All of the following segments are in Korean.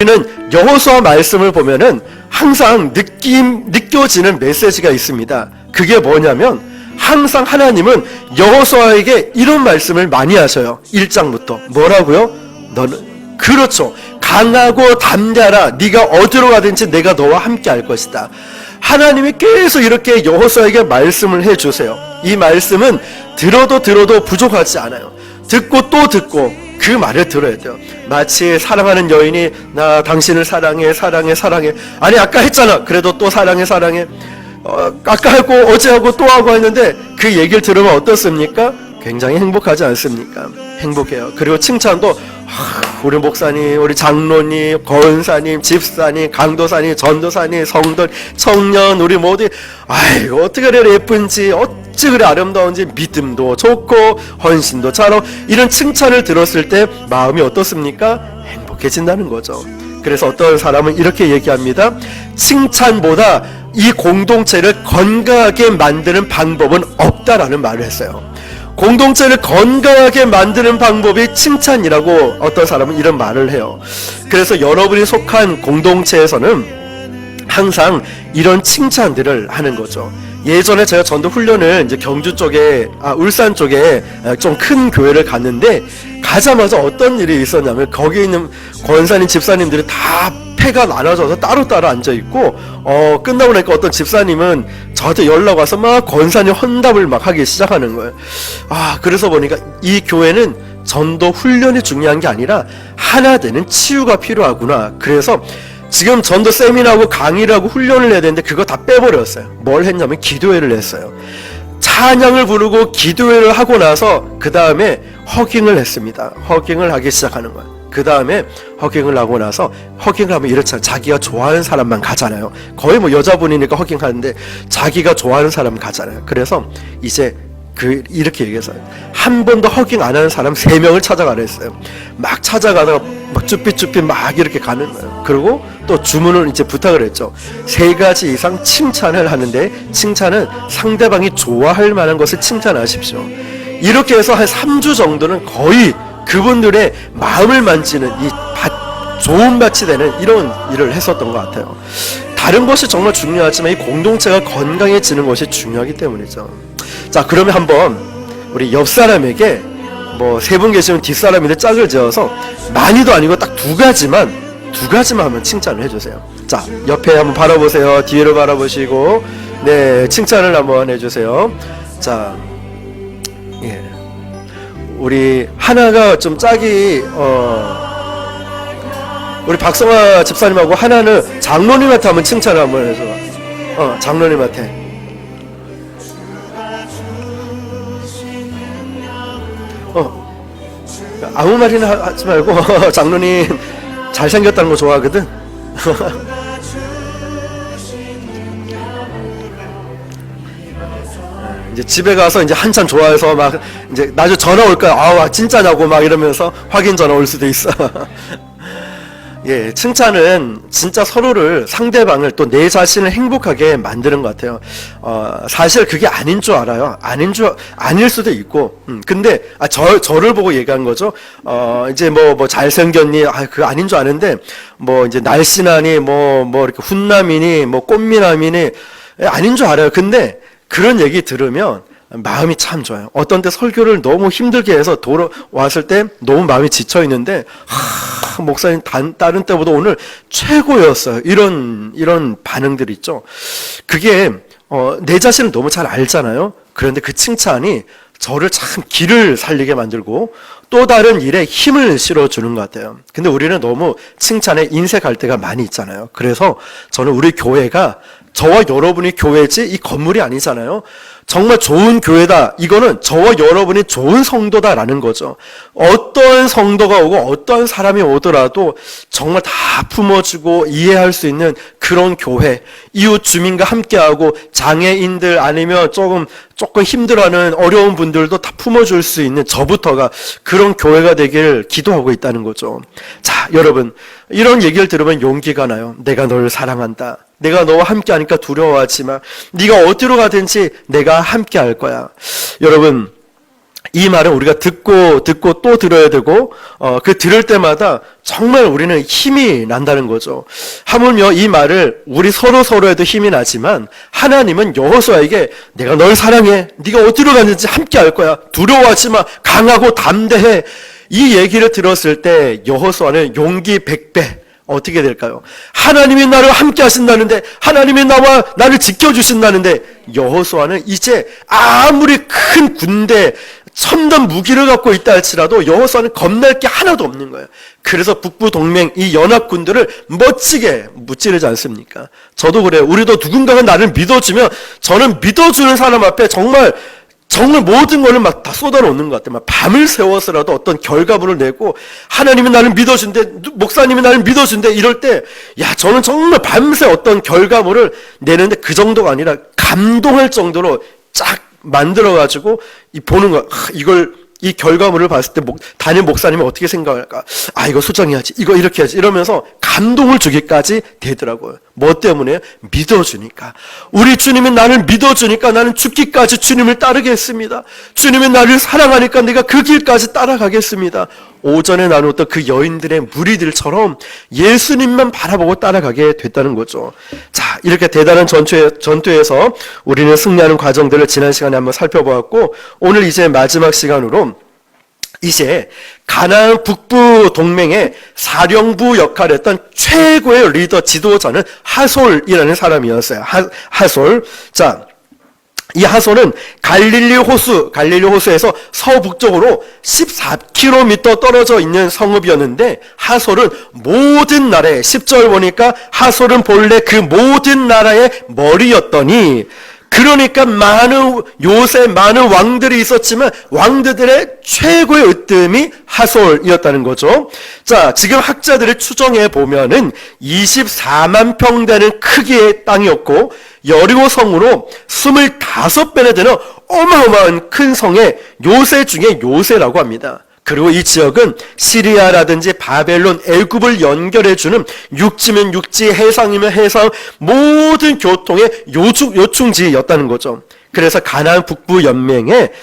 우리는 여호수아 말씀을 보면은 항상 느껴지는 메시지가 있습니다. 그게 뭐냐면 항상 하나님은 여호수아에게 이런 말씀을 많이 하셔요. 1장부터 뭐라고요? 너는 그렇죠. 강하고 담대하라. 네가 어디로 가든지 내가 너와 함께 할 것이다. 하나님이 계속 이렇게 여호수아에게 말씀을 해주세요. 이 말씀은 들어도 부족하지 않아요. 듣고 또 듣고 그 말을 들어야 돼요. 마치 사랑하는 여인이 나 당신을 사랑해. 아니 아까 했잖아. 그래도 또 사랑해. 아까 하고 어제 하고 또 하고 했는데 그 얘기를 들으면 어떻습니까? 굉장히 행복하지 않습니까? 행복해요. 그리고 칭찬도 우리 목사님, 우리 장로님, 거은사님, 집사님, 강도사님, 전도사님, 성도, 청년 우리 모두 아이고 어떻게 그래 예쁜지 어찌 그래 아름다운지 믿음도 좋고 헌신도 잘하고 이런 칭찬을 들었을 때 마음이 어떻습니까? 행복해진다는 거죠. 그래서 어떤 사람은 이렇게 얘기합니다. 칭찬보다 이 공동체를 건강하게 만드는 방법은 없다라는 말을 했어요. 공동체를 건강하게 만드는 방법이 칭찬이라고 어떤 사람은 이런 말을 해요. 그래서 여러분이 속한 공동체에서는 항상 이런 칭찬들을 하는 거죠. 예전에 제가 전도 훈련을 이제 경주 쪽에, 울산 쪽에 좀 큰 교회를 갔는데 가자마자 어떤 일이 있었냐면 거기 있는 권사님, 집사님들이 다 패가 나눠져서 따로따로 앉아있고 끝나고 나니까 어떤 집사님은 저한테 연락 와서 막 권사님 헌답을 막 하기 시작하는 거예요. 그래서 보니까 이 교회는 전도 훈련이 중요한 게 아니라 하나 되는 치유가 필요하구나. 그래서 지금 전도 세미나하고 강의를 하고 훈련을 해야 되는데 그거 다 빼버렸어요. 뭘 했냐면 기도회를 했어요. 찬양을 부르고 기도회를 하고 나서 그 다음에 허깅을 했습니다. 허깅을 하기 시작하는 거예요. 그 다음에 허깅을 하고 나서 허깅을 하면 이렇잖아요. 자기가 좋아하는 사람만 가잖아요. 거의 뭐 여자분이니까 허깅하는데 자기가 좋아하는 사람 가잖아요. 그래서 이제 이렇게 얘기해서요. 한 번도 허깅 안 하는 사람 3명을 찾아가라 했어요. 막 찾아가다가 막 쭈삣쭈삣 막 이렇게 가는 거예요. 그리고 또 주문을 이제 부탁을 했죠. 3가지 이상 칭찬을 하는데 칭찬은 상대방이 좋아할 만한 것을 칭찬하십시오. 이렇게 해서 한 3주 정도는 거의 그분들의 마음을 만지는 좋은 밭이 되는 이런 일을 했었던 것 같아요. 다른 것이 정말 중요하지만 이 공동체가 건강해지는 것이 중요하기 때문이죠. 자, 그러면 한번 우리 옆 사람에게 뭐 3분 계시면 뒷사람인데 짝을 지어서 많이도 아니고 딱 2가지만 한번 칭찬을 해주세요. 자, 옆에 한번 바라보세요. 뒤를 바라보시고 네, 칭찬을 한번 해주세요. 자, 예. 우리 하나가 좀 짝이 우리 박성아 집사님하고 하나는 장로님한테 한번 칭찬을 한번 해줘. 장로님한테. 아무 말이나 하지 말고 장로님 잘생겼다는 거 좋아하거든. 이제 집에 가서 이제 한참 좋아해서 막 이제 나중에 전화 올 거야. 진짜냐고 막 이러면서 확인 전화 올 수도 있어. 예, 칭찬은 진짜 서로를 상대방을 또 내 자신을 행복하게 만드는 것 같아요. 사실 그게 아닌 줄 알아요. 아닐 수도 있고. 근데 저를 보고 얘기한 거죠. 이제 뭐 잘생겼니? 그거 아닌 줄 아는데 뭐 이제 날씬하니 뭐 이렇게 훈남이니 뭐 꽃미남이니 아닌 줄 알아요. 근데 그런 얘기 들으면 마음이 참 좋아요. 어떤 때 설교를 너무 힘들게 해서 돌아왔을 때 너무 마음이 지쳐 있는데 목사님 다른 때보다 오늘 최고였어요. 이런 반응들 있죠. 그게 내 자신을 너무 잘 알잖아요. 그런데 그 칭찬이 저를 참 길을 살리게 만들고 또 다른 일에 힘을 실어주는 것 같아요. 근데 우리는 너무 칭찬에 인색할 때가 많이 있잖아요. 그래서 저는 우리 교회가 저와 여러분이 교회지 이 건물이 아니잖아요. 정말 좋은 교회다. 이거는 저와 여러분이 좋은 성도다라는 거죠. 어떤 성도가 오고 어떤 사람이 오더라도 정말 다 품어주고 이해할 수 있는 그런 교회. 이웃 주민과 함께하고 장애인들 아니면 조금 힘들어하는 어려운 분들도 다 품어줄 수 있는 저부터가 그런 교회가 되길 기도하고 있다는 거죠. 자, 여러분 이런 얘기를 들으면 용기가 나요. 내가 널 사랑한다. 내가 너와 함께하니까 두려워하지 마. 네가 어디로 가든지 내가 함께할 거야. 여러분 이 말은 우리가 듣고 또 들어야 되고 그 들을 때마다 정말 우리는 힘이 난다는 거죠. 하물며 이 말을 우리 서로에도 힘이 나지만 하나님은 여호수아에게 내가 널 사랑해. 네가 어디로 갔는지 함께 할 거야. 두려워하지 마. 강하고 담대해. 이 얘기를 들었을 때 여호수아는 용기 100배. 어떻게 될까요? 하나님이 나를 함께 하신다는데, 하나님이 나를 지켜주신다는데, 여호수아는 이제 아무리 큰 군대, 첨단 무기를 갖고 있다 할지라도 여호수아는 겁날 게 하나도 없는 거예요. 그래서 북부 동맹 이 연합군들을 멋지게 무찌르지 않습니까? 저도 그래요. 우리도 누군가가 나를 믿어주면 저는 믿어주는 사람 앞에 정말 모든 거를 막 다 쏟아놓는 것 같아요. 막 밤을 새워서라도 어떤 결과물을 내고, 하나님이 나를 믿어준대, 목사님이 나를 믿어준대, 이럴 때, 저는 정말 밤새 어떤 결과물을 내는데 그 정도가 아니라 감동할 정도로 쫙 만들어가지고, 보는 거, 이 결과물을 봤을 때 담임 목사님이 어떻게 생각할까? 이거 수정해야지. 이거 이렇게 해야지. 이러면서 감동을 주기까지 되더라고요. 뭐 때문에? 믿어주니까. 우리 주님이 나를 믿어주니까 나는 죽기까지 주님을 따르겠습니다. 주님이 나를 사랑하니까 내가 그 길까지 따라가겠습니다. 오전에 나누었던 그 여인들의 무리들처럼 예수님만 바라보고 따라가게 됐다는 거죠. 자, 이렇게 대단한 전투에서 우리는 승리하는 과정들을 지난 시간에 한번 살펴보았고, 오늘 이제 마지막 시간으로 이제 가나안 북부 동맹의 사령부 역할을 했던 최고의 리더 지도자는 하솔이라는 사람이었어요. 하솔. 자, 이 하솔은 갈릴리 호수에서 서북쪽으로 14km 떨어져 있는 성읍이었는데, 하솔은 모든 나라의 10절 보니까 하솔은 본래 그 모든 나라의 머리였더니, 그러니까 요새 많은 왕들이 있었지만 왕들의 최고의 으뜸이 하솔이었다는 거죠. 자, 지금 학자들이 추정해 보면은 24만 평 되는 크기의 땅이었고, 여리고 성으로 25배나 되는 어마어마한 큰 성의 요새 중에 요새라고 합니다. 그리고 이 지역은 시리아라든지 바벨론, 애굽을 연결해주는 육지면 육지, 해상이면 해상, 모든 교통의 요충지였다는 거죠. 그래서 가나안 북부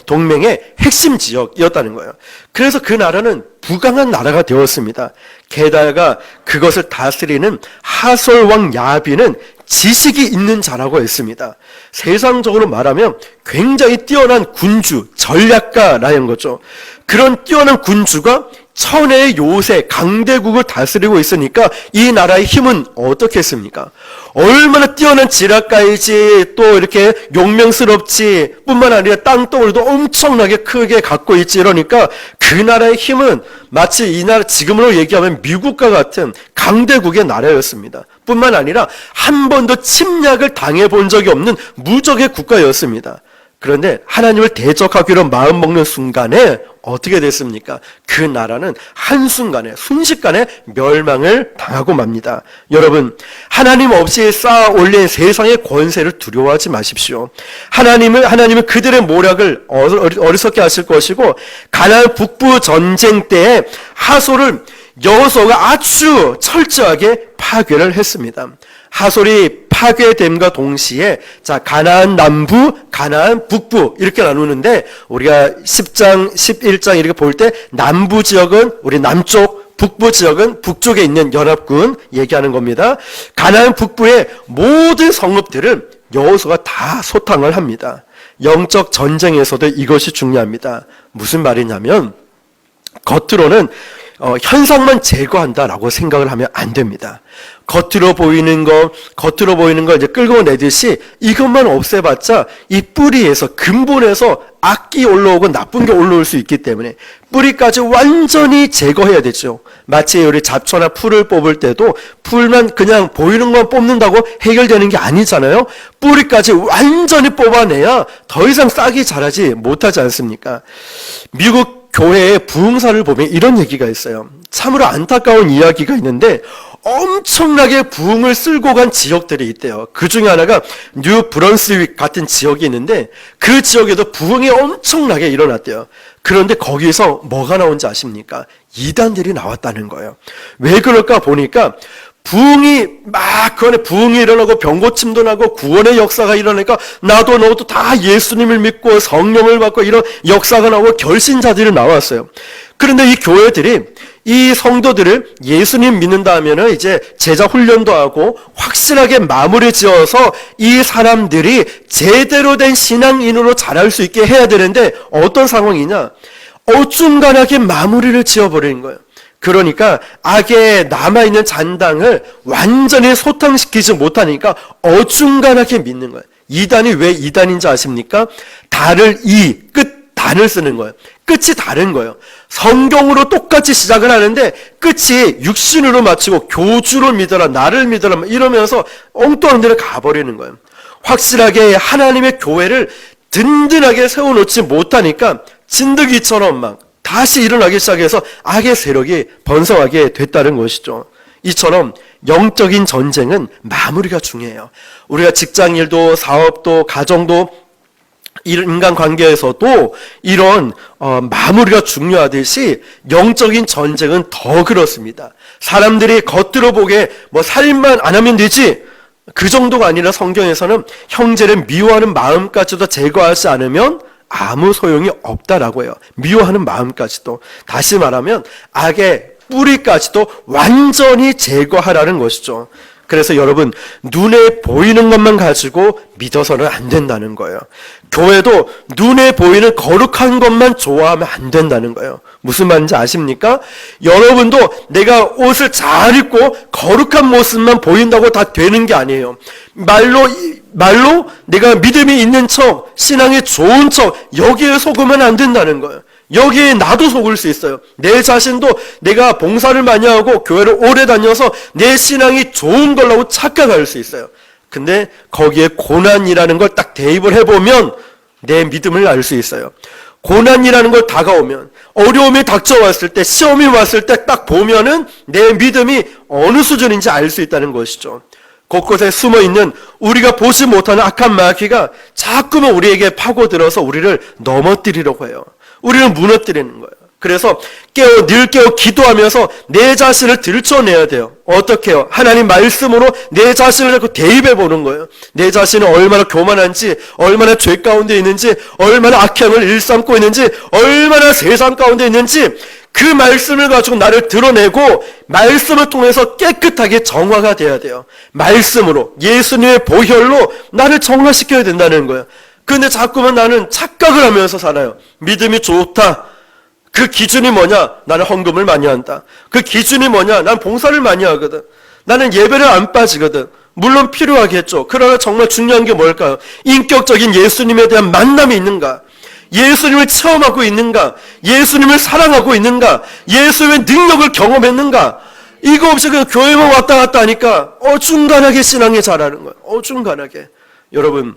동맹의 핵심 지역이었다는 거예요. 그래서 그 나라는 부강한 나라가 되었습니다. 게다가 그것을 다스리는 하솔 왕 야빈은 지식이 있는 자라고 했습니다. 세상적으로 말하면 굉장히 뛰어난 군주, 전략가라는 거죠. 그런 뛰어난 군주가 천혜의 요새, 강대국을 다스리고 있으니까 이 나라의 힘은 어떻겠습니까? 얼마나 뛰어난 지략가이지, 또 이렇게 용맹스럽지, 뿐만 아니라 땅덩어리도 엄청나게 크게 갖고 있지. 이러니까 그 나라의 힘은 마치 이 나라, 지금으로 얘기하면 미국과 같은 강대국의 나라였습니다. 뿐만 아니라 한 번도 침략을 당해본 적이 없는 무적의 국가였습니다. 그런데 하나님을 대적하기로 마음먹는 순간에 어떻게 됐습니까? 그 나라는 한순간에, 순식간에 멸망을 당하고 맙니다. 여러분, 하나님 없이 쌓아 올린 세상의 권세를 두려워하지 마십시오. 하나님은 그들의 모략을 어리석게 하실 것이고, 가나안 북부 전쟁 때에 하솔을 여호수아가 아주 철저하게 파괴를 했습니다. 하솔이 파괴됨과 동시에, 자, 가나안 남부, 가나안 북부 이렇게 나누는데, 우리가 10장, 11장 이렇게 볼 때 남부 지역은 우리 남쪽, 북부 지역은 북쪽에 있는 연합군 얘기하는 겁니다. 가나안 북부의 모든 성읍들을 여호수아가 다 소탕을 합니다. 영적 전쟁에서도 이것이 중요합니다. 무슨 말이냐면, 겉으로는 현상만 제거한다라고 생각을 하면 안 됩니다. 겉으로 보이는 거 이제 끌고 내듯이 이것만 없애봤자 이 뿌리에서, 근본에서 악기 올라오고 나쁜 게 올라올 수 있기 때문에 뿌리까지 완전히 제거해야 되죠. 마치 우리 잡초나 풀을 뽑을 때도 풀만 그냥 보이는 건 뽑는다고 해결되는 게 아니잖아요. 뿌리까지 완전히 뽑아내야 더 이상 싹이 자라지 못하지 않습니까? 미국 교회의 부흥사를 보면 이런 얘기가 있어요. 참으로 안타까운 이야기가 있는데, 엄청나게 부흥을 쓸고 간 지역들이 있대요. 그 중에 하나가 뉴 브런스윅 같은 지역이 있는데, 그 지역에도 부흥이 엄청나게 일어났대요. 그런데 거기서 뭐가 나온지 아십니까? 이단들이 나왔다는 거예요. 왜 그럴까 보니까 부흥이 막 그 안에 부흥이 일어나고 병고침도 나고 구원의 역사가 일어나니까 나도 너도 다 예수님을 믿고 성령을 받고 이런 역사가 나오고 결신자들이 나왔어요. 그런데 이 교회들이 이 성도들을 예수님 믿는다 하면은 이제 제자 훈련도 하고 확실하게 마무리 지어서 이 사람들이 제대로 된 신앙인으로 자랄 수 있게 해야 되는데 어떤 상황이냐? 어중간하게 마무리를 지어버리는 거예요. 그러니까 악에 남아있는 잔당을 완전히 소탕시키지 못하니까 어중간하게 믿는 거예요. 이단이 왜 이단인지 아십니까? 달을 끝 단을 쓰는 거예요. 끝이 다른 거예요. 성경으로 똑같이 시작을 하는데 끝이 육신으로 마치고 교주를 믿어라, 나를 믿어라 이러면서 엉뚱한 데를 가버리는 거예요. 확실하게 하나님의 교회를 든든하게 세워놓지 못하니까 진드기처럼 막 다시 일어나기 시작해서 악의 세력이 번성하게 됐다는 것이죠. 이처럼 영적인 전쟁은 마무리가 중요해요. 우리가 직장일도 사업도 가정도 인간관계에서도 이런 마무리가 중요하듯이 영적인 전쟁은 더 그렇습니다. 사람들이 겉으로 보기에 뭐 살인만 안 하면 되지 그 정도가 아니라 성경에서는 형제를 미워하는 마음까지도 제거하지 않으면 아무 소용이 없다라고 해요. 미워하는 마음까지도. 다시 말하면 악의 뿌리까지도 완전히 제거하라는 것이죠. 그래서 여러분 눈에 보이는 것만 가지고 믿어서는 안 된다는 거예요. 교회도 눈에 보이는 거룩한 것만 좋아하면 안 된다는 거예요. 무슨 말인지 아십니까? 여러분도 내가 옷을 잘 입고 거룩한 모습만 보인다고 다 되는 게 아니에요. 말로 내가 믿음이 있는 척, 신앙이 좋은 척 여기에 속으면 안 된다는 거예요. 여기에 나도 속을 수 있어요. 내 자신도 내가 봉사를 많이 하고 교회를 오래 다녀서 내 신앙이 좋은 걸로 착각할 수 있어요. 근데 거기에 고난이라는 걸 딱 대입을 해보면 내 믿음을 알 수 있어요. 고난이라는 걸 다가오면, 어려움이 닥쳐왔을 때, 시험이 왔을 때 딱 보면은 내 믿음이 어느 수준인지 알 수 있다는 것이죠. 곳곳에 숨어있는 우리가 보지 못하는 악한 마귀가 자꾸만 우리에게 파고들어서 우리를 넘어뜨리려고 해요. 우리를 무너뜨리는 거예요. 그래서 늘 깨어 기도하면서 내 자신을 들춰내야 돼요. 어떻게 해요? 하나님 말씀으로 내 자신을 자꾸 대입해 보는 거예요. 내 자신은 얼마나 교만한지, 얼마나 죄 가운데 있는지, 얼마나 악행을 일삼고 있는지, 얼마나 세상 가운데 있는지 그 말씀을 가지고 나를 드러내고 말씀을 통해서 깨끗하게 정화가 돼야 돼요. 말씀으로, 예수님의 보혈로 나를 정화시켜야 된다는 거예요. 근데 자꾸만 나는 착각을 하면서 살아요. 믿음이 좋다. 그 기준이 뭐냐? 나는 헌금을 많이 한다. 그 기준이 뭐냐? 난 봉사를 많이 하거든. 나는 예배를 안 빠지거든. 물론 필요하겠죠. 그러나 정말 중요한 게 뭘까요? 인격적인 예수님에 대한 만남이 있는가? 예수님을 체험하고 있는가? 예수님을 사랑하고 있는가? 예수님의 능력을 경험했는가? 이거 없이 그냥 교회만 왔다 갔다 하니까 어중간하게 신앙이 자라는 거예요. 어중간하게. 여러분,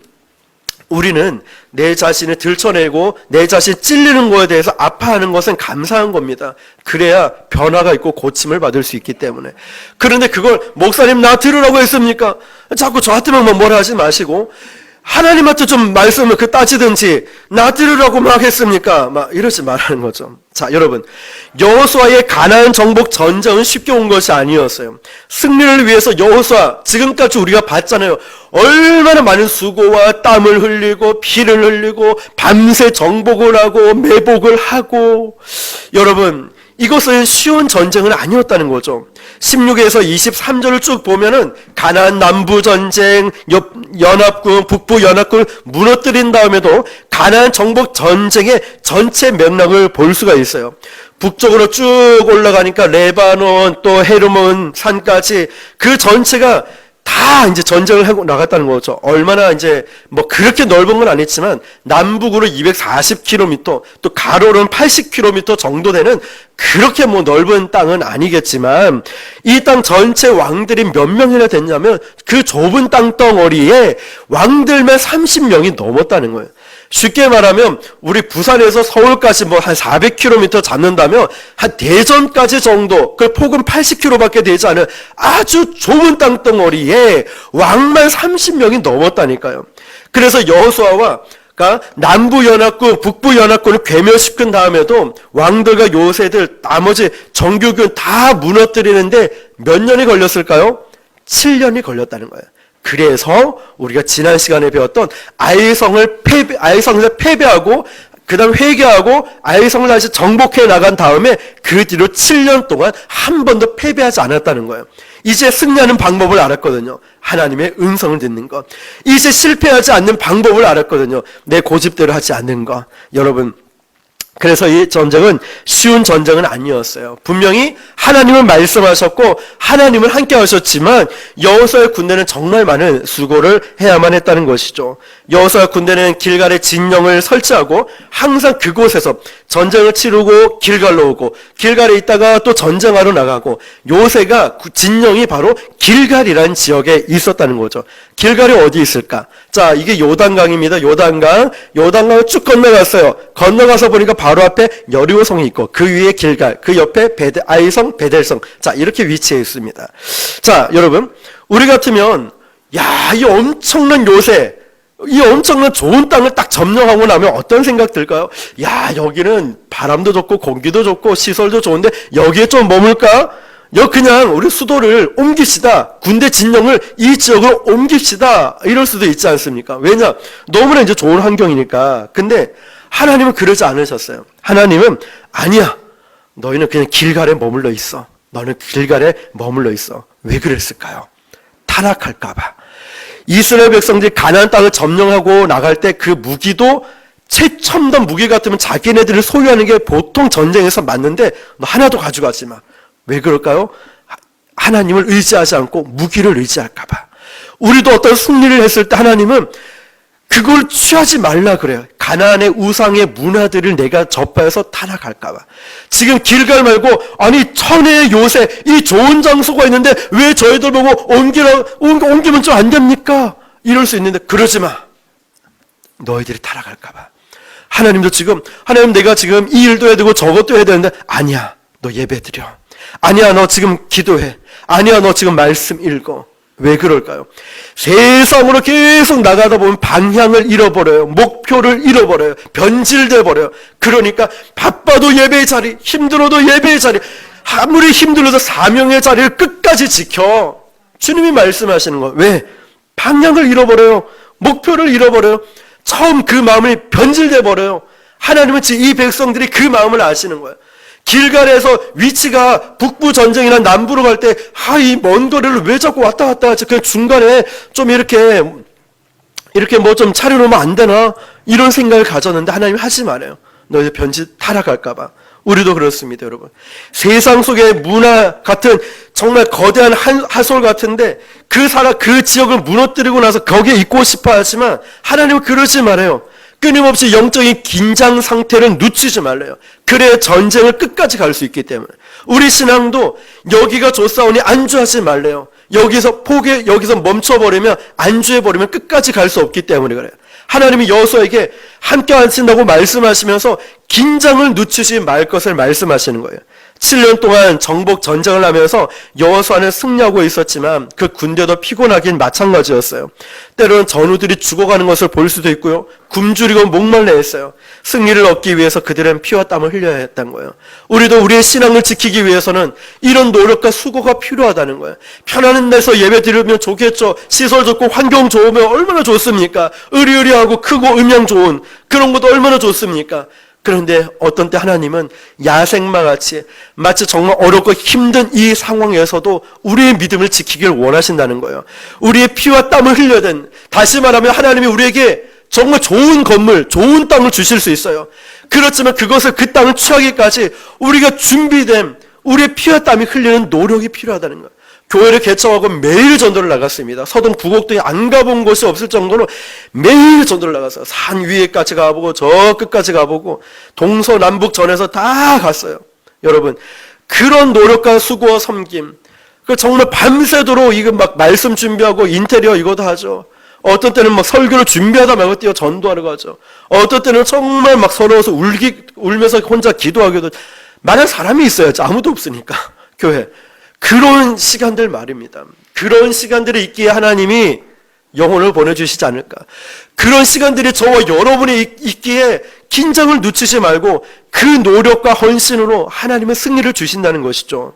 우리는 내 자신을 들춰내고 내 자신 찔리는 거에 대해서 아파하는 것은 감사한 겁니다. 그래야 변화가 있고 고침을 받을 수 있기 때문에. 그런데 그걸 목사님 나 들으라고 했습니까? 자꾸 저한테만 뭐라 하지 마시고 하나님한테 좀 말씀을 따지든지 나 들으라고 막 했습니까? 막 이러지 말라는 거죠. 자, 여러분, 여호수아의 가나안 정복 전쟁은 쉽게 온 것이 아니었어요. 승리를 위해서 여호수아 지금까지 우리가 봤잖아요. 얼마나 많은 수고와 땀을 흘리고 피를 흘리고 밤새 정복을 하고 매복을 하고. 여러분, 이것은 쉬운 전쟁은 아니었다는 거죠. 16에서 23절을 쭉 보면은 가나안 남부 전쟁, 연합군, 북부 연합군을 무너뜨린 다음에도 가나안 정복 전쟁의 전체 맥락을 볼 수가 있어요. 북쪽으로 쭉 올라가니까 레바논 또 헤르몬 산까지 그 전체가 다 이제 전쟁을 하고 나갔다는 거죠. 얼마나 이제 뭐 그렇게 넓은 건 아니지만 남북으로 240km 또 가로로는 80km 정도 되는 그렇게 뭐 넓은 땅은 아니겠지만 이 땅 전체 왕들이 몇 명이나 됐냐면 그 좁은 땅덩어리에 왕들만 30명이 넘었다는 거예요. 쉽게 말하면 우리 부산에서 서울까지 뭐 한 400km 잡는다면 한 대전까지 정도, 그 폭은 80km밖에 되지 않은 아주 좁은 땅덩어리에 왕만 30명이 넘었다니까요. 그래서 여호수아와 그러니까 남부연합군, 북부연합군을 괴멸시킨 다음에도 왕들과 요새들, 나머지 정규군 다 무너뜨리는데 몇 년이 걸렸을까요? 7년이 걸렸다는 거예요. 그래서 우리가 지난 시간에 배웠던 아이성을 패배하고 그 다음 회개하고 아이성을 다시 정복해 나간 다음에 그 뒤로 7년 동안 한 번도 패배하지 않았다는 거예요. 이제 승리하는 방법을 알았거든요. 하나님의 음성을 듣는 것. 이제 실패하지 않는 방법을 알았거든요. 내 고집대로 하지 않는 것. 여러분, 그래서 이 전쟁은 쉬운 전쟁은 아니었어요. 분명히 하나님은 말씀하셨고 하나님은 함께 하셨지만 여호수아의 군대는 정말 많은 수고를 해야만 했다는 것이죠. 여호수아 군대는 길갈에 진영을 설치하고 항상 그곳에서 전쟁을 치르고 길갈로 오고 길갈에 있다가 또 전쟁하러 나가고 요새가 진영이 바로 길갈이라는 지역에 있었다는 거죠. 길갈이 어디 있을까? 자, 이게 요단강입니다. 요단강을 쭉 건너갔어요. 건너가서 보니까 바로 앞에 여리고성이 있고 그 위에 길갈, 그 옆에 아이성, 베델성. 자, 이렇게 위치해 있습니다. 자, 여러분, 우리 같으면 야, 이 엄청난 요새, 이 엄청난 좋은 땅을 딱 점령하고 나면 어떤 생각 들까요? 야, 여기는 바람도 좋고 공기도 좋고 시설도 좋은데 여기에 좀 머물까? 그냥 우리 수도를 옮깁시다. 군대 진영을 이 지역으로 옮깁시다. 이럴 수도 있지 않습니까? 왜냐? 너무나 이제 좋은 환경이니까. 근데 하나님은 그러지 않으셨어요. 하나님은 아니야. 너희는 그냥 길갈에 머물러 있어. 너는 길갈에 머물러 있어. 왜 그랬을까요? 타락할까 봐. 이스라엘 백성들이 가나안 땅을 점령하고 나갈 때 그 무기도 최첨단 무기 같으면 자기네들을 소유하는 게 보통 전쟁에서 맞는데 너 하나도 가져가지 마. 왜 그럴까요? 하나님을 의지하지 않고 무기를 의지할까 봐. 우리도 어떤 승리를 했을 때 하나님은 그걸 취하지 말라 그래요. 가나안의 우상의 문화들을 내가 접하여서 타락할까 봐. 지금 길갈 말고 아니 천혜의 요새 이 좋은 장소가 있는데 왜 저희들 보고 옮기면 좀 안 됩니까? 이럴 수 있는데 그러지 마. 너희들이 타락할까 봐. 하나님도 지금 하나님 내가 지금 이 일도 해야 되고 저것도 해야 되는데 아니야. 너 예배 드려. 아니야, 너 지금 기도해. 아니야, 너 지금 말씀 읽어. 왜 그럴까요? 세상으로 계속 나가다 보면 방향을 잃어버려요. 목표를 잃어버려요. 변질돼 버려요. 그러니까 바빠도 예배의 자리, 힘들어도 예배의 자리, 아무리 힘들어도 사명의 자리를 끝까지 지켜. 주님이 말씀하시는 거. 왜? 방향을 잃어버려요. 목표를 잃어버려요. 처음 그 마음이 변질돼 버려요. 하나님은 이 백성들이 그 마음을 아시는 거예요. 길갈에서 위치가 북부 전쟁이나 남부로 갈 때, 이 먼 거리를 왜 자꾸 왔다 갔다 하지? 그냥 중간에 좀 이렇게 뭐 좀 차려놓으면 안 되나? 이런 생각을 가졌는데 하나님 하지 말아요. 너희들 변질 타락할까봐. 우리도 그렇습니다, 여러분. 세상 속의 문화 같은 정말 거대한 하솔 같은데 그 지역을 무너뜨리고 나서 거기에 있고 싶어 하지만 하나님은 그러지 말아요. 끊임없이 영적인 긴장 상태를 늦추지 말래요. 그래야 전쟁을 끝까지 갈 수 있기 때문에. 우리 신앙도 여기가 좋사오니 안주하지 말래요. 여기서 멈춰버리면 안주해버리면 끝까지 갈 수 없기 때문에 그래요. 하나님이 여호수아에게 함께 하신다고 말씀하시면서 긴장을 늦추지 말 것을 말씀하시는 거예요. 7년 동안 정복 전쟁을 하면서 여호수아는 승리하고 있었지만 그 군대도 피곤하긴 마찬가지였어요. 때로는 전우들이 죽어가는 것을 볼 수도 있고요. 굶주리고 목말라 했어요. 승리를 얻기 위해서 그들은 피와 땀을 흘려야 했던 거예요. 우리도 우리의 신앙을 지키기 위해서는 이런 노력과 수고가 필요하다는 거예요. 편안한 데서 예배 드리면 좋겠죠. 시설 좋고 환경 좋으면 얼마나 좋습니까? 의리의리하고 크고 음향 좋은 그런 것도 얼마나 좋습니까? 그런데 어떤 때 하나님은 야생마 같이 마치 정말 어렵고 힘든 이 상황에서도 우리의 믿음을 지키길 원하신다는 거예요. 우리의 피와 땀을 흘려야 된, 다시 말하면 하나님이 우리에게 정말 좋은 건물, 좋은 땅을 주실 수 있어요. 그렇지만 그것을 그 땅을 취하기까지 우리가 준비된 우리의 피와 땀이 흘리는 노력이 필요하다는 거예요. 교회를 개척하고 매일 전도를 나갔습니다. 서동 부곡동에 안 가본 곳이 없을 정도로 매일 전도를 나갔어요. 산 위에까지 가보고 저 끝까지 가보고 동서남북 전에서 다 갔어요. 여러분, 그런 노력과 수고와 섬김, 정말 밤새도록 이거 막 말씀 준비하고 인테리어 이것도 하죠. 어떤 때는 막 설교를 준비하다 말고 뛰어 전도하러 가죠. 어떤 때는 정말 막 서러워서 울면서 혼자 기도하기도 많은 사람이 있어야지. 아무도 없으니까 교회. 그런 시간들 말입니다. 그런 시간들이 있기에 하나님이 영혼을 보내주시지 않을까. 그런 시간들이 저와 여러분이 있기에 긴장을 늦추지 말고 그 노력과 헌신으로 하나님의 승리를 주신다는 것이죠.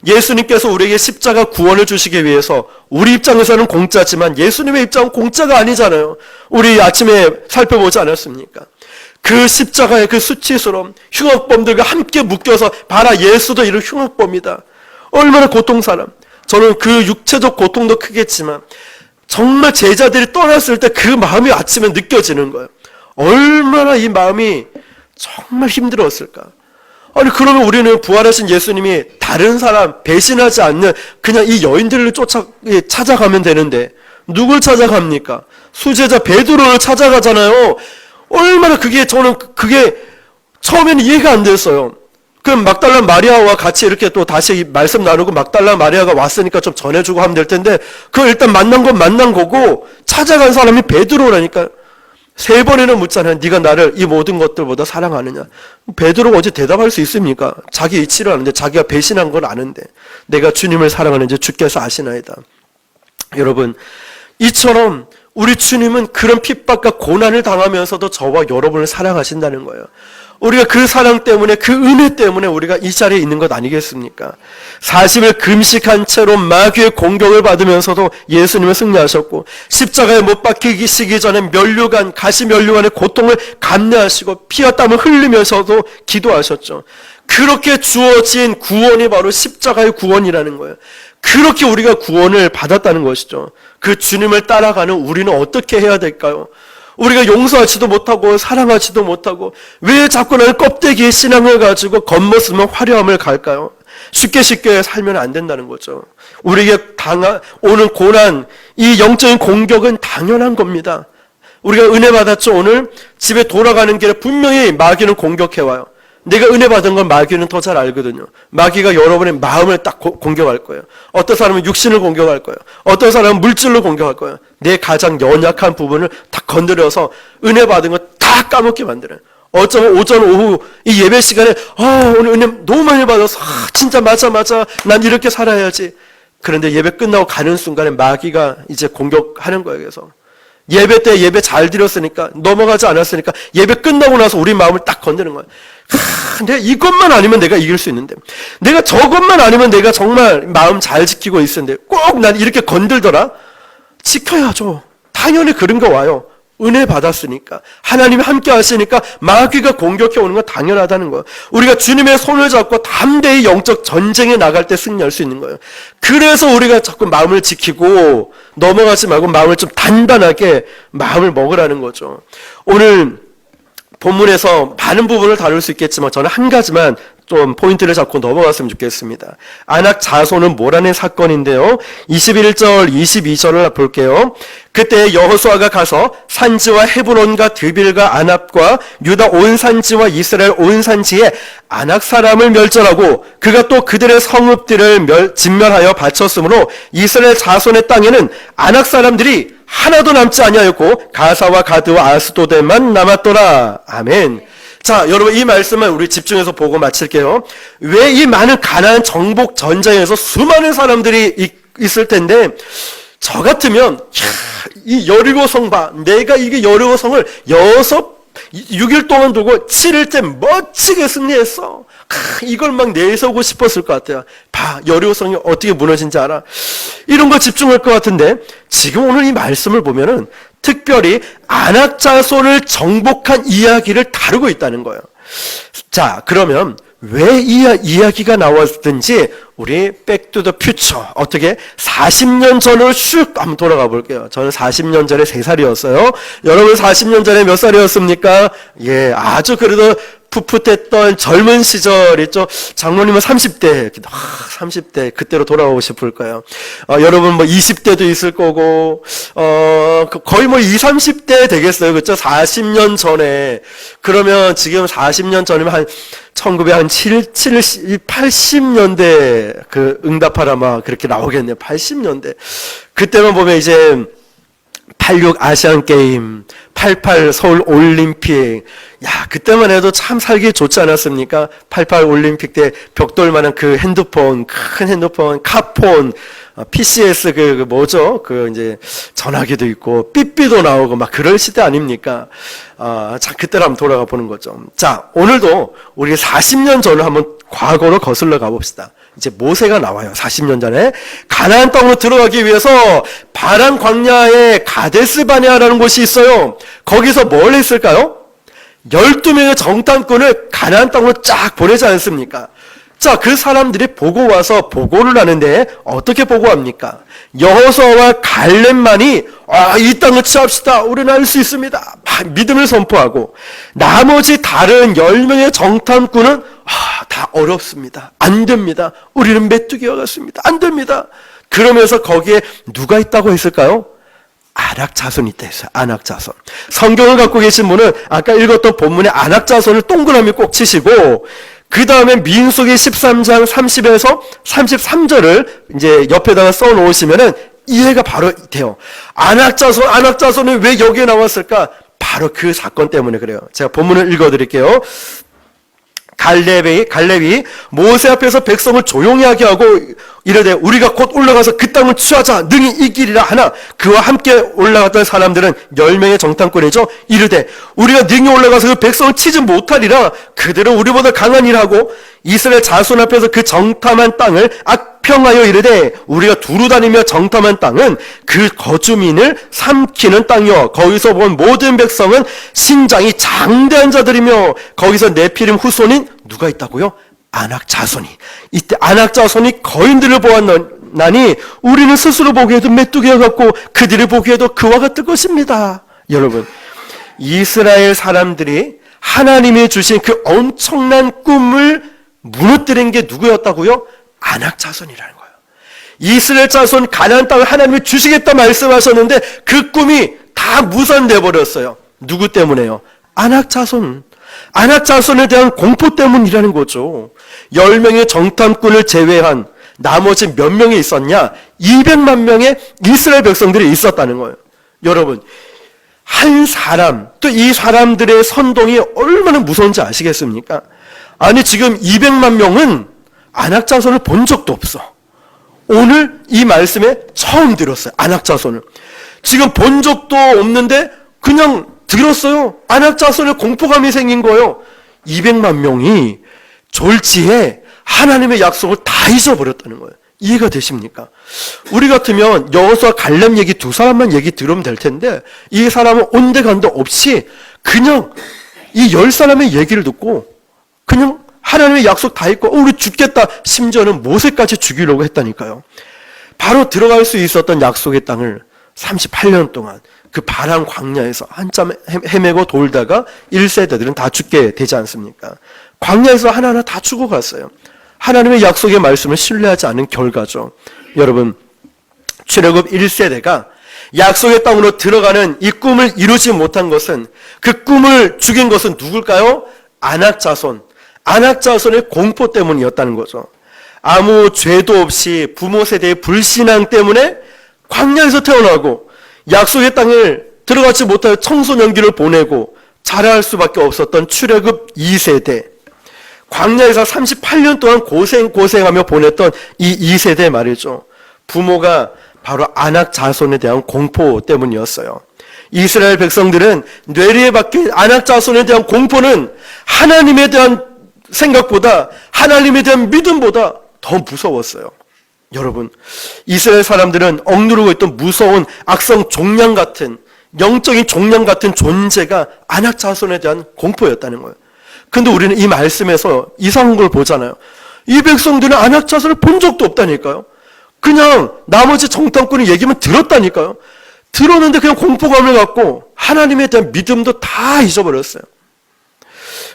예수님께서 우리에게 십자가 구원을 주시기 위해서 우리 입장에서는 공짜지만 예수님의 입장은 공짜가 아니잖아요. 우리 아침에 살펴보지 않았습니까? 그 십자가의 그 수치스러움, 흉악범들과 함께 묶여서 봐라 예수도 이런 흉악범이다. 얼마나 고통사람. 저는 그 육체적 고통도 크겠지만 정말 제자들이 떠났을 때 그 마음이 아침에 느껴지는 거예요. 얼마나 이 마음이 정말 힘들었을까. 아니 그러면 우리는 부활하신 예수님이 다른 사람 배신하지 않는 그냥 이 여인들을 찾아가면 되는데 누굴 찾아갑니까? 수제자 베드로를 찾아가잖아요. 얼마나 저는 그게 처음에는 이해가 안 됐어요. 그럼 막달라 마리아와 같이 이렇게 또 다시 말씀 나누고 막달라 마리아가 왔으니까 좀 전해주고 하면 될 텐데 그걸 일단 만난 건 만난 거고 찾아간 사람이 베드로라니까. 3번이나 묻잖아요. 네가 나를 이 모든 것들보다 사랑하느냐. 베드로가 어찌 대답할 수 있습니까? 자기 이치를 아는데 자기가 배신한 걸 아는데 내가 주님을 사랑하는지 주께서 아시나이다. 여러분 이처럼 우리 주님은 그런 핍박과 고난을 당하면서도 저와 여러분을 사랑하신다는 거예요. 우리가 그 사랑 때문에 그 은혜 때문에 우리가 이 자리에 있는 것 아니겠습니까? 40일 금식한 채로 마귀의 공격을 받으면서도 예수님은 승리하셨고 십자가에 못 박히시기 전에 가시 면류관의 고통을 감내하시고 피와 땀을 흘리면서도 기도하셨죠. 그렇게 주어진 구원이 바로 십자가의 구원이라는 거예요. 그렇게 우리가 구원을 받았다는 것이죠. 그 주님을 따라가는 우리는 어떻게 해야 될까요? 우리가 용서하지도 못하고 사랑하지도 못하고 왜 자꾸 나는 껍데기의 신앙을 가지고 겉모습만 화려함을 갈까요? 쉽게 살면 안 된다는 거죠. 우리에게 오는 고난, 이 영적인 공격은 당연한 겁니다. 우리가 은혜 받았죠. 오늘 집에 돌아가는 길에 분명히 마귀는 공격해와요. 내가 은혜 받은 건 마귀는 더 잘 알거든요. 마귀가 여러분의 마음을 딱 공격할 거예요. 어떤 사람은 육신을 공격할 거예요. 어떤 사람은 물질로 공격할 거예요. 내 가장 연약한 부분을 딱 건드려서 은혜 받은 거 다 까먹게 만들어요. 어쩌면 오전 오후 이 예배 시간에 오늘 은혜 너무 많이 받아서 진짜 맞아 난 이렇게 살아야지. 그런데 예배 끝나고 가는 순간에 마귀가 이제 공격하는 거예요. 그래서 예배 때 예배 잘 드렸으니까 넘어가지 않았으니까 예배 끝나고 나서 우리 마음을 딱 건드는 거예요. 내가 이것만 아니면 내가 이길 수 있는데 내가 저것만 아니면 내가 정말 마음 잘 지키고 있었는데 꼭 난 이렇게 건들더라. 지켜야죠. 당연히 그런 거 와요. 은혜 받았으니까 하나님이 함께 하시니까 마귀가 공격해 오는 건 당연하다는 거예요. 우리가 주님의 손을 잡고 담대히 영적 전쟁에 나갈 때 승리할 수 있는 거예요. 그래서 우리가 자꾸 마음을 지키고 넘어가지 말고 마음을 좀 단단하게 마음을 먹으라는 거죠. 오늘 본문에서 많은 부분을 다룰 수 있겠지만 저는 한 가지만 좀 포인트를 잡고 넘어갔으면 좋겠습니다. 아낙 자손은 모라의 사건인데요. 21절, 22절을 볼게요. 그때 여호수아가 가서 산지와 헤브론과 드빌과 아납과 유다 온 산지와 이스라엘 온 산지에 아낙 사람을 멸절하고 그가 또 그들의 성읍들을 진멸하여 바쳤으므로 이스라엘 자손의 땅에는 아낙 사람들이 하나도 남지 아니하였고 가사와 가드와 아스도데만 남았더라. 아멘. 자, 여러분 이 말씀을 우리 집중해서 보고 마칠게요. 왜 이 많은 가나안 정복 전쟁에서 수많은 사람들이 있을 텐데 저 같으면 이 여리고성 봐. 내가 이게 여리고성을 6일 동안 두고 7일째 멋지게 승리했어. 이걸 막 내세우고 싶었을 것 같아요. 봐, 여리고성이 어떻게 무너진지 알아? 이런 거 집중할 것 같은데 지금 오늘 이 말씀을 보면은 특별히 아낙 자손을 정복한 이야기를 다루고 있다는 거예요. 자, 그러면 왜 이 이야기가 나왔든지 우리 백투더 퓨처 어떻게 40년 전으로 슉 한번 돌아가 볼게요. 저는 40년 전에 3살이었어요. 여러분 40년 전에 몇 살이었습니까? 예, 아주 그래도 풋풋했던 젊은 시절 있죠. 장로님은 30대, 30대 그때로 돌아가고 싶을 거예요. 여러분 뭐 20대도 있을 거고, 거의 뭐 20, 30대 되겠어요. 그렇죠? 40년 전에. 그러면 지금 40년 전이면 한 80년대 그 응답하라 막 그렇게 나오겠네요. 80년대. 그때만 보면 이제 86 아시안 게임, 88 서울 올림픽. 야, 그때만 해도 참 살기 좋지 않았습니까? 88 올림픽 때 벽돌만한 그 핸드폰, 큰 핸드폰, 카폰, PCS 뭐죠? 이제 전화기도 있고 삐삐도 나오고 막 그럴 시대 아닙니까? 자, 그때로 한번 돌아가 보는 거죠. 자, 오늘도 우리 40년 전을 한번 과거로 거슬러 가봅시다. 이제 모세가 나와요. 40년 전에 가나안 땅으로 들어가기 위해서 바란 광야에 가데스 바네아라는 곳이 있어요. 거기서 뭘 했을까요? 12명의 정탐꾼을 가나안 땅으로 쫙 보내지 않습니까? 자, 그 사람들이 보고 와서 보고를 하는데 어떻게 보고합니까? 여호수아와 갈렙만이 이 땅을 취합시다. 우리는 할 수 있습니다. 믿음을 선포하고 나머지 다른 10명의 정탐꾼은 다 어렵습니다. 안 됩니다. 우리는 메뚜기와 같습니다. 안 됩니다. 그러면서 거기에 누가 있다고 했을까요? 아낙 자손이 있다 했어요. 아낙 자손. 성경을 갖고 계신 분은 아까 읽었던 본문의 아낙 자손을 동그라미 꼭 치시고 그 다음에 민수기 13장 30에서 33절을 이제 옆에다가 써 놓으시면은 이해가 바로 돼요. 아낙 자손이 왜 여기에 나왔을까? 바로 그 사건 때문에 그래요. 제가 본문을 읽어 드릴게요. 갈렙이 모세 앞에서 백성을 조용히 하게 하고 이르되 우리가 곧 올라가서 그 땅을 취하자 능히 이기리라 하나 그와 함께 올라갔던 사람들은 10명의 정탐꾼이죠. 이르되 우리가 능히 올라가서 그 백성을 치지 못하리라. 그들은 우리보다 강한 일하고 이스라엘 자손 앞에서 그 정탐한 땅을 악평하여 이르되 우리가 두루 다니며 정탐한 땅은 그 거주민을 삼키는 땅이요 거기서 본 모든 백성은 신장이 장대한 자들이며 거기서 네피림 후손인 누가 있다고요? 아낙 자손이. 이때 아낙 자손이 거인들을 보았나니 우리는 스스로 보기에도 메뚜기와 같고 그들이 보기에도 그와 같을 것입니다. 여러분, 이스라엘 사람들이 하나님이 주신 그 엄청난 꿈을 무너뜨린 게 누구였다고요? 아낙 자손이라는 거예요. 이스라엘 자손 가나안 땅을 하나님이 주시겠다 말씀하셨는데 그 꿈이 다 무산돼 버렸어요. 누구 때문에요? 아낙 자손. 아낙 자손에 대한 공포 때문이라는 거죠. 10명의 정탐꾼을 제외한 나머지 몇 명이 있었냐? 200만 명의 이스라엘 백성들이 있었다는 거예요. 여러분, 한 사람, 또 이 사람들의 선동이 얼마나 무서운지 아시겠습니까? 아니, 지금 200만 명은 아낙 자손을 본 적도 없어. 오늘 이 말씀에 처음 들었어요. 아낙 자손을. 지금 본 적도 없는데 그냥 들었어요. 아낙 자손에 공포감이 생긴 거예요. 200만 명이 졸지에 하나님의 약속을 다 잊어버렸다는 거예요. 이해가 되십니까? 우리 같으면 여호수아 갈렙 얘기 두 사람만 얘기 들으면 될 텐데 이 사람은 온데간데 없이 그냥 이 10사람의 얘기를 듣고 그냥 하나님의 약속 다 잊고 우리 죽겠다. 심지어는 모세까지 죽이려고 했다니까요. 바로 들어갈 수 있었던 약속의 땅을 38년 동안 그 바람 광야에서 한참 헤매고 돌다가 1세대들은 다 죽게 되지 않습니까? 광야에서 하나하나 다 죽어갔어요. 하나님의 약속의 말씀을 신뢰하지 않은 결과죠. 여러분, 출애굽 1세대가 약속의 땅으로 들어가는 이 꿈을 이루지 못한 것은 그 꿈을 죽인 것은 누굴까요? 아낙 자손. 아낙 자손의 공포 때문이었다는 거죠. 아무 죄도 없이 부모 세대의 불신앙 때문에 광야에서 태어나고 약속의 땅을 들어가지 못하여 청소년기를 보내고 자라할 수밖에 없었던 출애굽 2세대. 광야에서 38년 동안 고생하며 보냈던 이 2세대 말이죠. 부모가 바로 아낙 자손에 대한 공포 때문이었어요. 이스라엘 백성들은 뇌리에 박힌 아낙 자손에 대한 공포는 하나님에 대한 생각보다 하나님에 대한 믿음보다 더 무서웠어요. 여러분, 이스라엘 사람들은 억누르고 있던 무서운 악성 종양 같은 영적인 종양 같은 존재가 아낙 자손에 대한 공포였다는 거예요. 근데 우리는 이 말씀에서 이상한 걸 보잖아요. 이 백성들은 아낙 자손을 본 적도 없다니까요. 그냥 나머지 정탐꾼이 얘기만 들었다니까요. 들었는데 그냥 공포감을 갖고 하나님에 대한 믿음도 다 잊어버렸어요.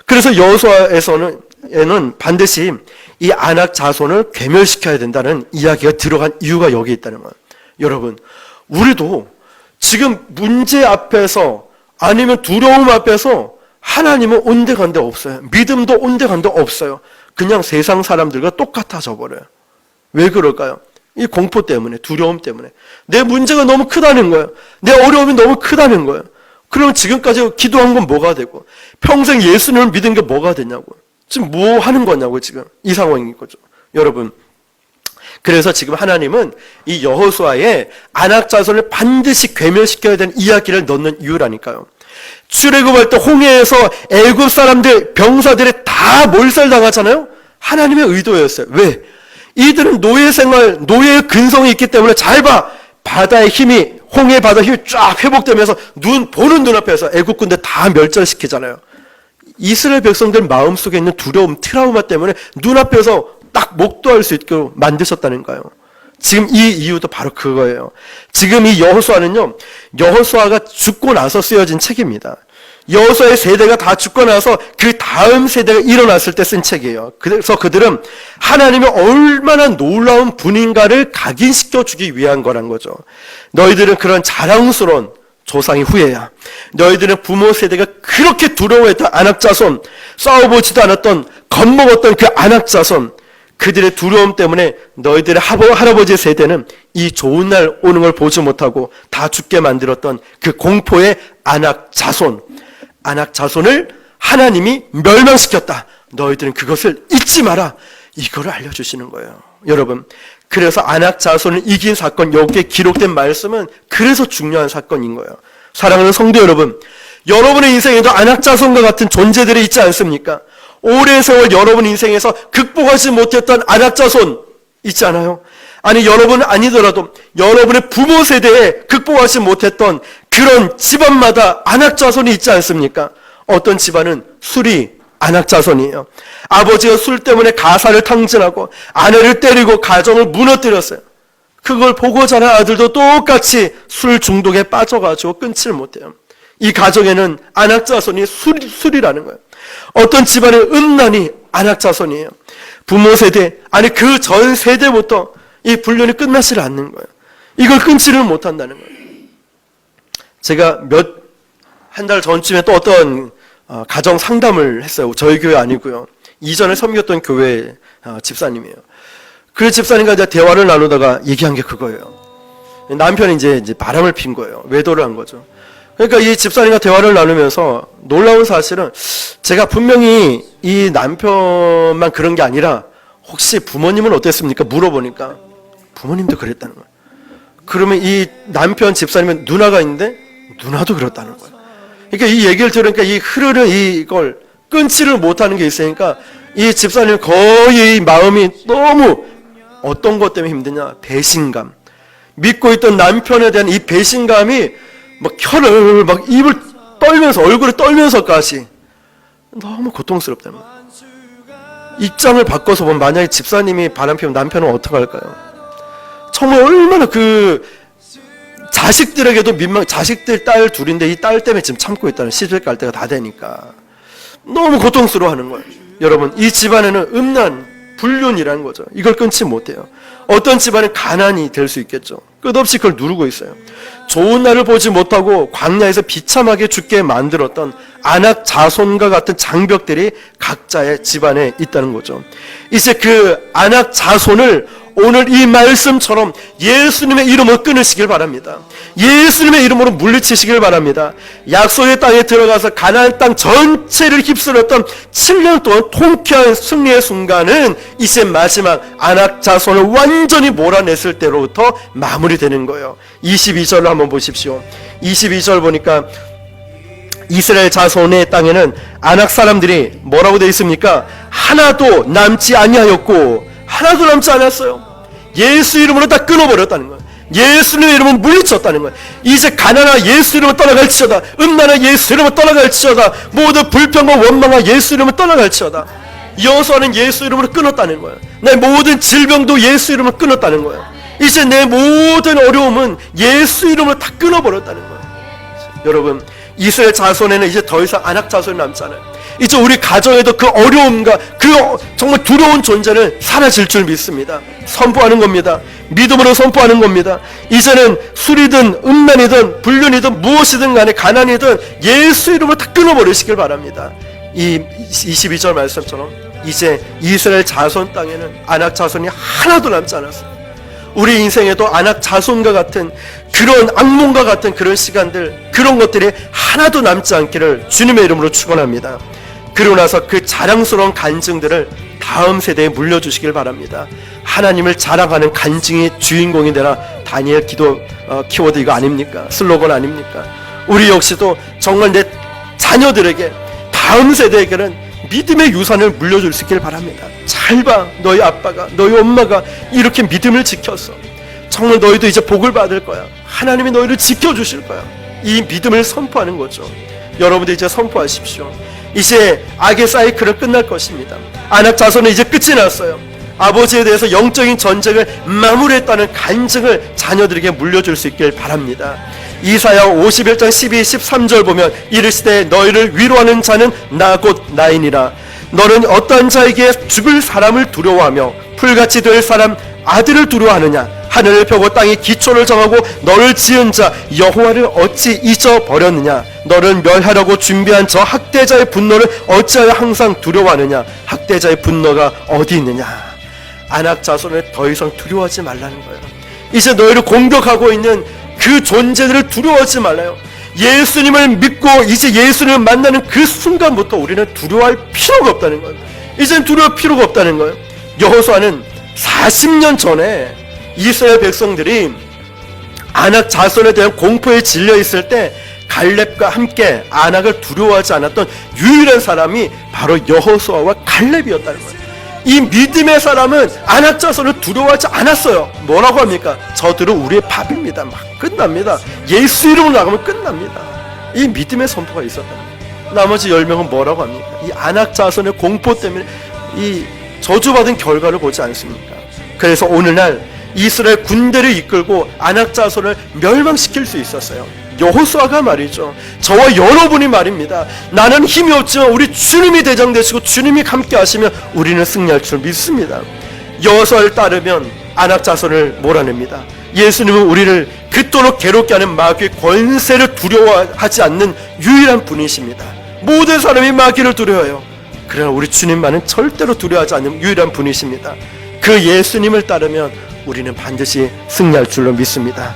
그래서 여호수아에는 반드시 이 아낙 자손을 괴멸시켜야 된다는 이야기가 들어간 이유가 여기 있다는 거예요. 여러분, 우리도 지금 문제 앞에서 아니면 두려움 앞에서 하나님은 온데간데 없어요. 믿음도 온데간데 없어요. 그냥 세상 사람들과 똑같아져 버려요. 왜 그럴까요? 이 공포 때문에, 두려움 때문에. 내 문제가 너무 크다는 거예요. 내 어려움이 너무 크다는 거예요. 그럼 지금까지 기도한 건 뭐가 되고 평생 예수님을 믿은 게 뭐가 되냐고. 지금 뭐 하는 거냐고 지금 이 상황인 거죠. 여러분, 그래서 지금 하나님은 이 여호수아의 아낙 자손을 반드시 괴멸시켜야 되는 이야기를 넣는 이유라니까요. 출애굽할 때 홍해에서 애굽 사람들, 병사들이 다 몰살당하잖아요. 하나님의 의도였어요. 왜? 이들은 노예 생활, 노예의 근성이 있기 때문에 잘 봐. 바다의 힘이, 홍해 바다 힘이 쫙 회복되면서 보는 눈앞에서 애굽 군대 다 멸절시키잖아요. 이스라엘 백성들 마음속에 있는 두려움, 트라우마 때문에 눈앞에서 딱 목도할 수 있도록 만드셨다는 거예요. 지금 이 이유도 바로 그거예요. 지금 이 여호수아는요, 여호수아가 죽고 나서 쓰여진 책입니다. 여호수아의 세대가 다 죽고 나서 그 다음 세대가 일어났을 때 쓴 책이에요. 그래서 그들은 하나님이 얼마나 놀라운 분인가를 각인시켜 주기 위한 거란 거죠. 너희들은 그런 자랑스러운 조상의 후예야. 너희들은 부모 세대가 그렇게 두려워했던 아낙 자손, 싸워보지도 않았던, 겁먹었던 그 아낙 자손, 그들의 두려움 때문에 너희들의 할아버지 세대는 이 좋은 날 오는 걸 보지 못하고 다 죽게 만들었던 그 공포의 아낙 자손을 하나님이 멸망시켰다. 너희들은 그것을 잊지 마라. 이거를 알려주시는 거예요. 여러분, 그래서 아낙 자손을 이긴 사건, 여기에 기록된 말씀은 그래서 중요한 사건인 거예요. 사랑하는 성도 여러분, 여러분의 인생에도 아낙 자손과 같은 존재들이 있지 않습니까? 오랜 세월 여러분 인생에서 극복하지 못했던 아낙 자손 있지 않아요? 아니, 여러분은 아니더라도 여러분의 부모 세대에 극복하지 못했던 그런 집안마다 아낙 자손이 있지 않습니까? 어떤 집안은 술이 아낙 자손이에요. 아버지가 술 때문에 가사를 탕진하고 아내를 때리고 가정을 무너뜨렸어요. 그걸 보고 자란 아들도 똑같이 술 중독에 빠져가지고 끊지를 못해요. 이 가정에는 아낙 자손이 술이라는 거예요. 어떤 집안의 음란이 아낙 자손이에요. 부모 세대, 아니 그 전 세대부터 이 불륜이 끝나지 않는 거예요. 이걸 끊지를 못한다는 거예요. 제가 한 달 전쯤에 또 어떤 가정 상담을 했어요. 저희 교회 아니고요. 이전에 섬겼던 교회 집사님이에요. 그 집사님과 이제 대화를 나누다가 얘기한 게 그거예요. 남편이 이제 바람을 핀 거예요. 외도를 한 거죠. 그러니까 이 집사님과 대화를 나누면서 놀라운 사실은 제가 분명히 이 남편만 그런 게 아니라 혹시 부모님은 어땠습니까? 물어보니까 부모님도 그랬다는 거예요. 그러면 이 남편 집사님은 누나가 있는데 누나도 그렇다는 거예요. 그러니까 이 얘기를 들으니까 이 흐르는 이걸 끊지를 못하는 게 있으니까 이 집사님 거의 마음이 너무 어떤 것 때문에 힘드냐? 배신감. 믿고 있던 남편에 대한 이 배신감이 막 혀를 막 입을 떨면서 얼굴을 떨면서까지 너무 고통스럽다는 거예요. 입장을 바꿔서 보면 만약에 집사님이 바람피면 남편은 어떡할까요? 정말 얼마나 그 자식들에게도 자식들 딸 둘인데 이 딸 때문에 지금 참고 있다는 시집 갈 때가 다 되니까 너무 고통스러워하는 거예요. 여러분, 이 집안에는 음란, 불륜이라는 거죠. 이걸 끊지 못해요. 어떤 집안은 가난이 될 수 있겠죠. 끝없이 그걸 누르고 있어요. 좋은 날을 보지 못하고 광야에서 비참하게 죽게 만들었던 아낙 자손과 같은 장벽들이 각자의 집안에 있다는 거죠. 이제 그 아낙 자손을 오늘 이 말씀처럼 예수님의 이름으로 끊으시길 바랍니다. 예수님의 이름으로 물리치시길 바랍니다. 약속의 땅에 들어가서 가나안 땅 전체를 휩쓸었던 7년 동안 통쾌한 승리의 순간은 이제 마지막 아낙 자손을 완전히 몰아냈을 때로부터 마무리되는 거예요. 22절을 한번 보십시오. 22절 보니까 이스라엘 자손의 땅에는 아낙 사람들이 뭐라고 되어 있습니까? 하나도 남지 아니하였고 하나도 남지 않았어요. 예수 이름으로 다 끊어버렸다는 거예요. 예수님의 이름은 물리쳤다는 거예요. 이제 가난아 예수 이름으로 떠나갈지어다. 음란아 예수 이름으로 떠나갈지어다. 모두 불평과 원망아 예수 이름으로 떠나갈지어다. 여호수아는 예수 이름으로 끊었다는 거예요. 내 모든 질병도 예수 이름으로 끊었다는 거예요. 이제 내 모든 어려움은 예수 이름으로 다 끊어버렸다는 거예요. 여러분, 이스라엘 자손에는 이제 더 이상 아낙 자손이 남지 않아요. 이제 우리 가정에도 그 어려움과 그 정말 두려운 존재는 사라질 줄 믿습니다. 선포하는 겁니다. 믿음으로 선포하는 겁니다. 이제는 술이든 음란이든 불륜이든 무엇이든 간에 가난이든 예수 이름으로 다 끊어버리시길 바랍니다. 이 22절 말씀처럼 이제 이스라엘 자손 땅에는 아낙 자손이 하나도 남지 않았어요. 우리 인생에도 아낙 자손과 같은 그런 악몽과 같은 그런 시간들, 그런 것들이 하나도 남지 않기를 주님의 이름으로 축원합니다. 그러고 나서 그 자랑스러운 간증들을 다음 세대에 물려주시길 바랍니다. 하나님을 자랑하는 간증의 주인공이 되라. 다니엘 기도 키워드 이거 아닙니까? 슬로건 아닙니까? 우리 역시도 정말 내 자녀들에게, 다음 세대에게는 믿음의 유산을 물려줄 수 있길 바랍니다. 잘 봐, 너희 아빠가, 너희 엄마가 이렇게 믿음을 지켰어. 정말 너희도 이제 복을 받을 거야. 하나님이 너희를 지켜주실 거야. 이 믿음을 선포하는 거죠. 여러분들 이제 선포하십시오. 이제 악의 사이클은 끝날 것입니다. 안악 자손은 이제 끝이 났어요. 아버지에 대해서 영적인 전쟁을 마무리했다는 간증을 자녀들에게 물려줄 수 있길 바랍니다. 이사야 51장 12, 13절 보면 이르시되 너희를 위로하는 자는 나 곧 나이니라. 너는 어떤 자에게 죽을 사람을 두려워하며 풀같이 될 사람 아들을 두려워하느냐. 하늘을 펴고 땅에 기초를 정하고 너를 지은 자 여호와를 어찌 잊어버렸느냐. 너를 멸하려고 준비한 저 학대자의 분노를 어찌하여 항상 두려워하느냐. 학대자의 분노가 어디 있느냐. 안악 자손을 더 이상 두려워하지 말라는 거예요. 이제 너희를 공격하고 있는 그 존재들을 두려워하지 말아요. 예수님을 믿고 이제 예수님을 만나는 그 순간부터 우리는 두려워할 필요가 없다는 거예요. 이제는 두려워할 필요가 없다는 거예요. 여호수아는 40년 전에 이스라엘 백성들이 안악 자손에 대한 공포에 질려 있을 때 갈렙과 함께 안악을 두려워하지 않았던 유일한 사람이 바로 여호수아와 갈렙이었다는 거예요. 이 믿음의 사람은 안악 자손을 두려워하지 않았어요. 뭐라고 합니까? 저들은 우리의 밥입니다. 막 끝납니다. 예수 이름으로 나가면 끝납니다. 이 믿음의 선포가 있었다는 거예요. 나머지 10명은 뭐라고 합니까? 이 안악 자손의 공포 때문에 이 저주받은 결과를 보지 않습니까? 그래서 오늘날 이스라엘 군대를 이끌고 안악 자손을 멸망시킬 수 있었어요. 여호수아가 말이죠. 저와 여러분이 말입니다. 나는 힘이 없지만 우리 주님이 대장 되시고 주님이 함께 하시면 우리는 승리할 줄 믿습니다. 여호수아를 따르면 안악 자손을 몰아냅니다. 예수님은 우리를 그토록 괴롭게 하는 마귀의 권세를 두려워하지 않는 유일한 분이십니다. 모든 사람이 마귀를 두려워해요. 그러나 우리 주님만은 절대로 두려워하지 않는 유일한 분이십니다. 그 예수님을 따르면 우리는 반드시 승리할 줄로 믿습니다.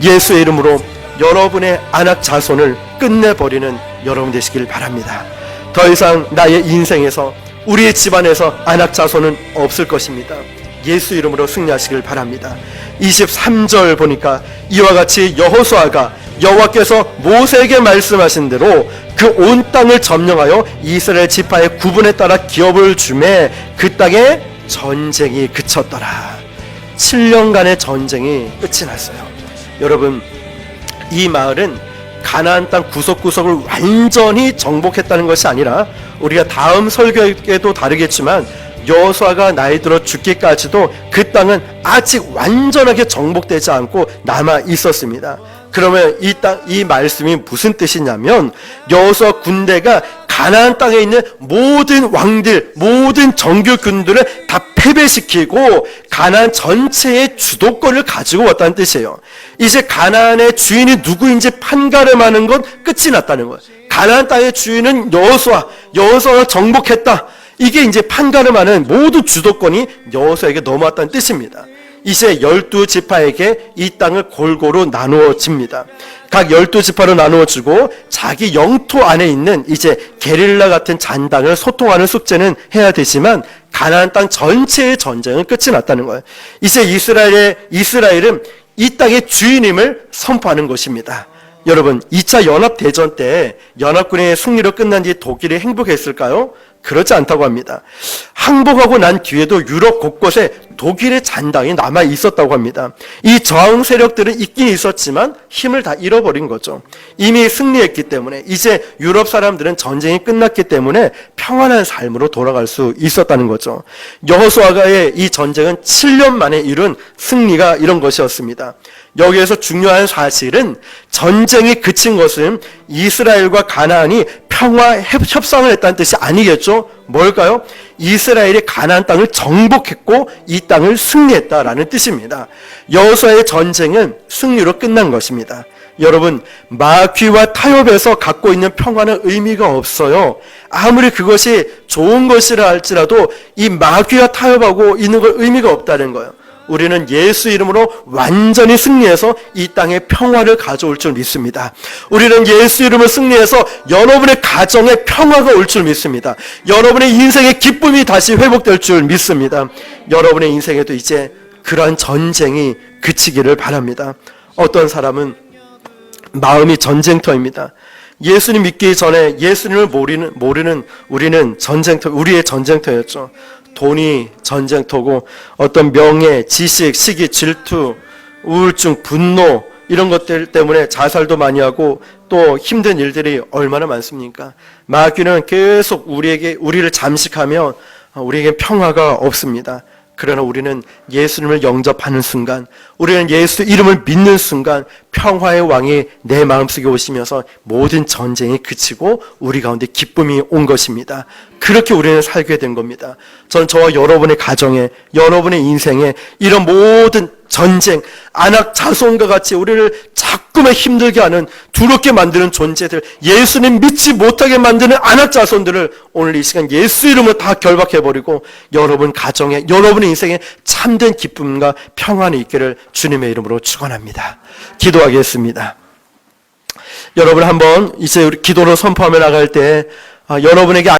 예수의 이름으로 여러분의 안악 자손을 끝내버리는 여러분 되시길 바랍니다. 더 이상 나의 인생에서, 우리의 집안에서 안악 자손은 없을 것입니다. 예수 이름으로 승리하시길 바랍니다. 23절 보니까 이와 같이 여호수아가 여호와께서 모세에게 말씀하신 대로 그 온 땅을 점령하여 이스라엘 지파의 구분에 따라 기업을 주매 그 땅에 전쟁이 그쳤더라. 7년간의 전쟁이 끝이 났어요. 여러분, 이 마을은 가나안 땅 구석구석을 완전히 정복했다는 것이 아니라, 우리가 다음 설교에도 다르겠지만 여호수아가 나이 들어 죽기까지도 그 땅은 아직 완전하게 정복되지 않고 남아 있었습니다. 그러면 이 말씀이 무슨 뜻이냐면, 여호수아 군대가 가나안 땅에 있는 모든 왕들, 모든 정규군들을 다 패배시키고 가나안 전체의 주도권을 가지고 왔다는 뜻이에요. 이제 가나안의 주인이 누구인지 판가름하는 건 끝이 났다는 거예요. 가나안 땅의 주인은 여호수아가 정복했다. 이게 이제 판가름하는 모든 주도권이 여호수아에게 넘어왔다는 뜻입니다. 이제 12지파에게 이 땅을 골고루 나누어집니다. 각 12지파로 나누어지고 자기 영토 안에 있는 이제 게릴라 같은 잔당을 소통하는 숙제는 해야 되지만 가나안 땅 전체의 전쟁은 끝이 났다는 거예요. 이제 이스라엘은 이 땅의 주인임을 선포하는 것입니다. 여러분, 2차 연합대전 때 연합군의 승리로 끝난 뒤 독일이 행복했을까요? 그렇지 않다고 합니다. 항복하고 난 뒤에도 유럽 곳곳에 독일의 잔당이 남아 있었다고 합니다. 이 저항 세력들은 있긴 있었지만 힘을 다 잃어버린 거죠. 이미 승리했기 때문에 이제 유럽 사람들은 전쟁이 끝났기 때문에 평안한 삶으로 돌아갈 수 있었다는 거죠. 여호수아가의 이 전쟁은 7년 만에 이룬 승리가 이런 것이었습니다. 여기에서 중요한 사실은 전쟁이 그친 것은 이스라엘과 가나안이 평화 협상을 했다는 뜻이 아니겠죠? 뭘까요? 이스라엘이 가나안 땅을 정복했고 이 땅을 승리했다라는 뜻입니다. 여호수아의 전쟁은 승리로 끝난 것입니다. 여러분, 마귀와 타협해서 갖고 있는 평화는 의미가 없어요. 아무리 그것이 좋은 것이라 할지라도 이 마귀와 타협하고 있는 건 의미가 없다는 거예요. 우리는 예수 이름으로 완전히 승리해서 이 땅에 평화를 가져올 줄 믿습니다. 우리는 예수 이름으로 승리해서 여러분의 가정에 평화가 올 줄 믿습니다. 여러분의 인생의 기쁨이 다시 회복될 줄 믿습니다. 여러분의 인생에도 이제 그러한 전쟁이 그치기를 바랍니다. 어떤 사람은 마음이 전쟁터입니다. 예수님 믿기 전에 예수님을 모르는 우리는 우리의 전쟁터였죠. 돈이 전쟁터고 어떤 명예, 지식, 시기, 질투, 우울증, 분노 이런 것들 때문에 자살도 많이 하고 또 힘든 일들이 얼마나 많습니까? 마귀는 계속 우리를 잠식하며 우리에게 평화가 없습니다. 그러나 우리는 예수님을 영접하는 순간, 우리는 예수 이름을 믿는 순간 평화의 왕이 내 마음속에 오시면서 모든 전쟁이 그치고 우리 가운데 기쁨이 온 것입니다. 그렇게 우리는 살게 된 겁니다. 저는 저와 여러분의 가정에, 여러분의 인생에 이런 모든 전쟁, 안악 자손과 같이 우리를 자꾸만 힘들게 하는, 두렵게 만드는 존재들, 예수님 믿지 못하게 만드는 안악 자손들을 오늘 이 시간 예수 이름으로 다 결박해버리고 여러분 가정에, 여러분의 인생에 참된 기쁨과 평안이 있기를 주님의 이름으로 축원합니다. 기도하겠습니다. 여러분 한번 이제 우리 기도로 선포하며 나갈 때 여러분에게